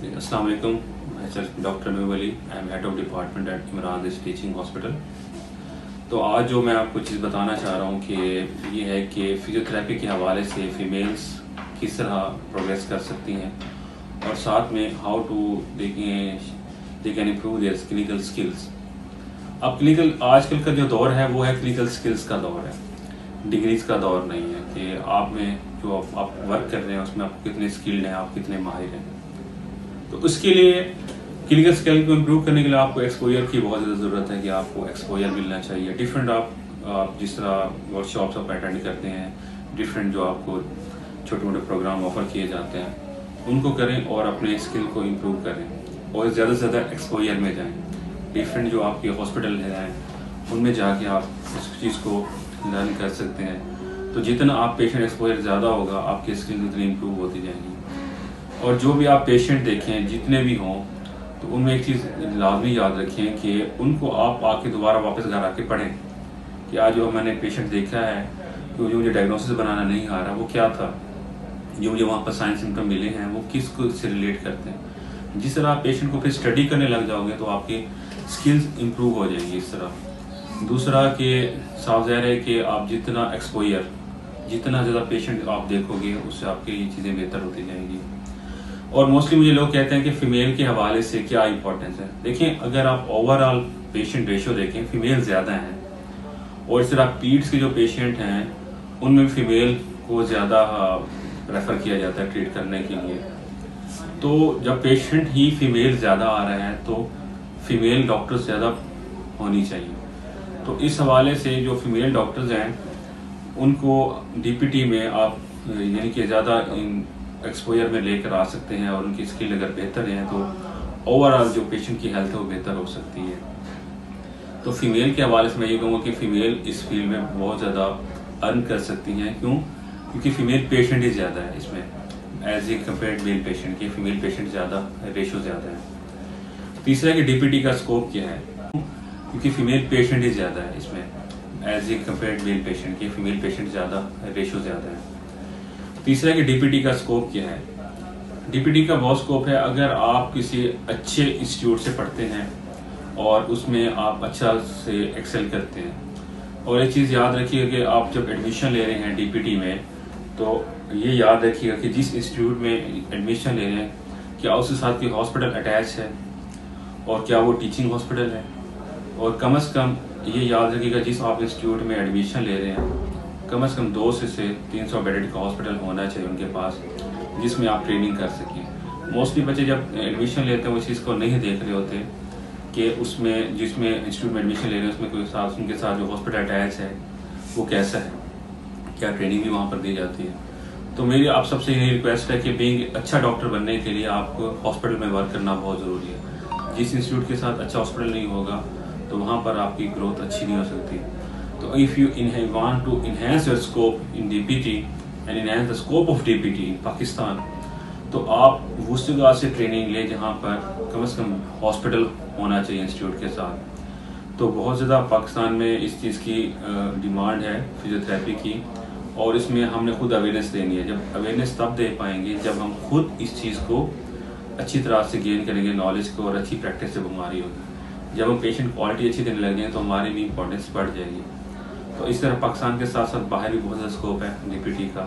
अस्सलाम वालेकुम, myself doctor noob Ali, I am head of department at Imran teaching hospital. तो आज जो मैं आपको चीज़ बताना चाह रहा हूँ कि ये है कि फिजियोथेरेपी के हवाले से फ़ीमेल्स किस तरह प्रोग्रेस कर सकती हैं और साथ में how to they can improve their clinical skills. अब क्लिनिकल आजकल का जो दौर है वो है क्लिनिकल स्किल्स का दौर है, डिग्रीज का दौर नहीं है कि आप में जो आप वर्क कर रहे हैं उसमें आप कितने स्किल्ड हैं, आप कितने माहिर हैं। तो उसके लिए क्लिनिकल स्किल को इम्प्रूव करने के लिए आपको एक्सपोजर की बहुत ज़्यादा ज़रूरत है कि आपको एक्सपोजर मिलना चाहिए। डिफरेंट आप जिस तरह वर्कशॉप्स आप अटेंड करते हैं, डिफरेंट जो आपको छोटे मोटे प्रोग्राम ऑफर किए जाते हैं उनको करें और अपने स्किल को इम्प्रूव करें और ज़्यादा से ज़्यादा एक्सपोजर में जाएं। डिफरेंट जो आपके हॉस्पिटल हैं उनमें जाके आप उस चीज़ को लर्न कर सकते हैं। तो जितना आप पेशेंट एक्सपोजर ज़्यादा होगा आपकी स्किल उतनी इम्प्रूव होती जाएंगी। और जो भी आप पेशेंट देखें जितने भी हों तो उनमें एक चीज़ लाजमी याद रखें कि उनको आप आके दोबारा वापस घर आके पढ़ें कि आज जो मैंने पेशेंट देखा है कि जो मुझे डायग्नोसिस बनाना नहीं आ रहा वो क्या था, जो मुझे वहाँ पर साइन सिम्टम मिले हैं वो किसको से रिलेट करते हैं। जिस तरह आप पेशेंट को फिर स्टडी करने लग जाओगे तो आपकी स्किल्स इम्प्रूव हो जाएंगी इस तरह। दूसरा कि साफ ज़ाहिर है कि आप जितना एक्सपोजर जितना ज़्यादा पेशेंट आप देखोगे उससे आपकी ये चीज़ें बेहतर होती जाएंगी। और मोस्टली मुझे लोग कहते हैं कि फ़ीमेल के हवाले से क्या इंपॉर्टेंस है। देखिए, अगर आप ओवरऑल पेशेंट रेशो देखें फ़ीमेल ज़्यादा हैं और इस तरह पीड्स के जो पेशेंट हैं उनमें फ़ीमेल को ज़्यादा प्रेफर किया जाता है ट्रीट करने के लिए। तो जब पेशेंट ही फ़ीमेल ज़्यादा आ रहे हैं तो फ़ीमेल डॉक्टर्स ज़्यादा होनी चाहिए। तो इस हवाले से जो फ़ीमेल डॉक्टर्स हैं उनको डीपीटी में आप यानी कि ज़्यादा एक्सपोजर में लेकर आ सकते हैं और उनकी स्किल अगर बेहतर है तो ओवरऑल जो पेशेंट की हेल्थ है वो बेहतर हो सकती है। तो फीमेल के हवाले से मैं ये कहूँगा कि फ़ीमेल इस फील्ड में बहुत ज़्यादा अर्न कर सकती हैं। क्यों? क्योंकि फ़ीमेल पेशेंट ही ज़्यादा है इसमें as a compared male patient की फ़ीमेल पेशेंट ज़्यादा रेशो ज़्यादा है। तीसरा कि डीपीटी का स्कोप क्या है, क्योंकि फ़ीमेल पेशेंट ही ज़्यादा है इसमें as a compared male patient की फ़ीमेल पेशेंट ज़्यादा रेशो ज़्यादा है। तीसरा कि डीपीटी का स्कोप क्या है। डीपीटी का बहुत स्कोप है अगर आप किसी अच्छे इंस्टीट्यूट से पढ़ते हैं और उसमें आप अच्छा से एक्सेल करते हैं। और एक चीज़ याद रखिएगा कि आप जब एडमिशन ले रहे हैं डीपीटी में तो ये याद रखिएगा कि जिस इंस्टीट्यूट में एडमिशन ले रहे हैं क्या उसके साथ कोई हॉस्पिटल अटैच है और क्या वो टीचिंग हॉस्पिटल है। और कम से कम ये याद रखिएगा जिस आप इंस्टीट्यूट में एडमिशन ले रहे हैं कम 200 से 300 बेडेड का हॉस्पिटल होना चाहिए उनके पास जिसमें आप ट्रेनिंग कर सकें। मोस्टली बच्चे जब एडमिशन लेते हैं वो चीज़ को नहीं देख रहे होते कि उसमें जिसमें इंस्टीट्यूट में एडमिशन ले रहे हैं उसमें कोई साथ उनके साथ जो हॉस्पिटल अटैच है वो कैसा है, क्या ट्रेनिंग भी वहाँ पर दी जाती है। तो मेरी आप सबसे यही रिक्वेस्ट है कि बीइंग अच्छा डॉक्टर बनने के लिए आपको हॉस्पिटल में वर्क करना बहुत ज़रूरी है। जिस इंस्टीट्यूट के साथ अच्छा हॉस्पिटल नहीं होगा तो वहाँ पर आपकी ग्रोथ अच्छी नहीं हो सकती। So if you want to enhance your scope in DPT and enhance the scope of DPT in Pakistan, तो आप उस जगह से ट्रेनिंग ले जहाँ पर कम से कम हॉस्पिटल होना चाहिए इंस्टीट्यूट के साथ। तो बहुत ज़्यादा पाकिस्तान में इस चीज़ की डिमांड है फिजियोथेरेपी की और इसमें हमने खुद अवेयरनेस देनी है। जब अवेयरनेस तब दे पाएंगे जब हम खुद इस चीज़ को अच्छी तरह से गेन करेंगे नॉलेज को और अच्छी प्रैक्टिस से बीमारी होगी। जब हम पेशेंट क्वालिटी अच्छी देने लग जाएंगे तो हमारी भी इंपॉर्टेंस बढ़ जाएगी। तो इस तरह पाकिस्तान के साथ साथ बाहर भी बहुत ज़्यादा स्कोप है डीपीटी का।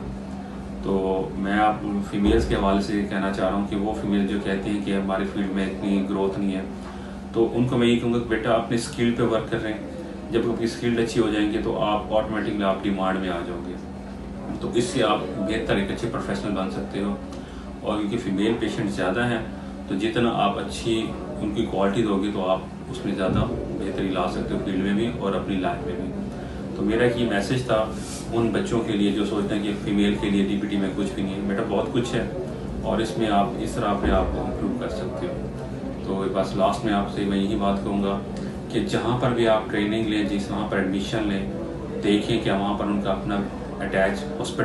तो मैं आप फीमेल्स के हवाले से कहना चाह रहा हूँ कि वो फीमेल जो कहती हैं कि हमारी फील्ड में इतनी ग्रोथ नहीं है तो उनको मैं ये कहूँगा कि बेटा अपने स्किल पे वर्क कर रहे हैं। जब आपकी स्किल्ड अच्छी हो जाएंगी तो आप ऑटोमेटिकली आप डिमांड में आ जाओगे। तो इससे आप बेहतर एक अच्छे प्रोफेशनल बन सकते हो। और क्योंकि फ़ीमेल पेशेंट ज़्यादा हैं तो जितना आप अच्छी उनकी क्वालिटी दोगे तो आप उसमें ज़्यादा बेहतरी ला सकते हो फील्ड में भी और अपनी लाइफ में भी। तो मेरा ये मैसेज था उन बच्चों के लिए जो सोचते हैं कि फ़ीमेल के लिए डीपीटी में कुछ भी नहीं है। बेटा बहुत कुछ है और इसमें आप इस तरह अपने आप को इम्प्रूव कर सकते हो। तो बस लास्ट में आपसे मैं यही बात कहूँगा कि जहाँ पर भी आप ट्रेनिंग लें जिस वहाँ पर एडमिशन लें देखें कि वहाँ पर उनका अपना अटैच हॉस्पिटल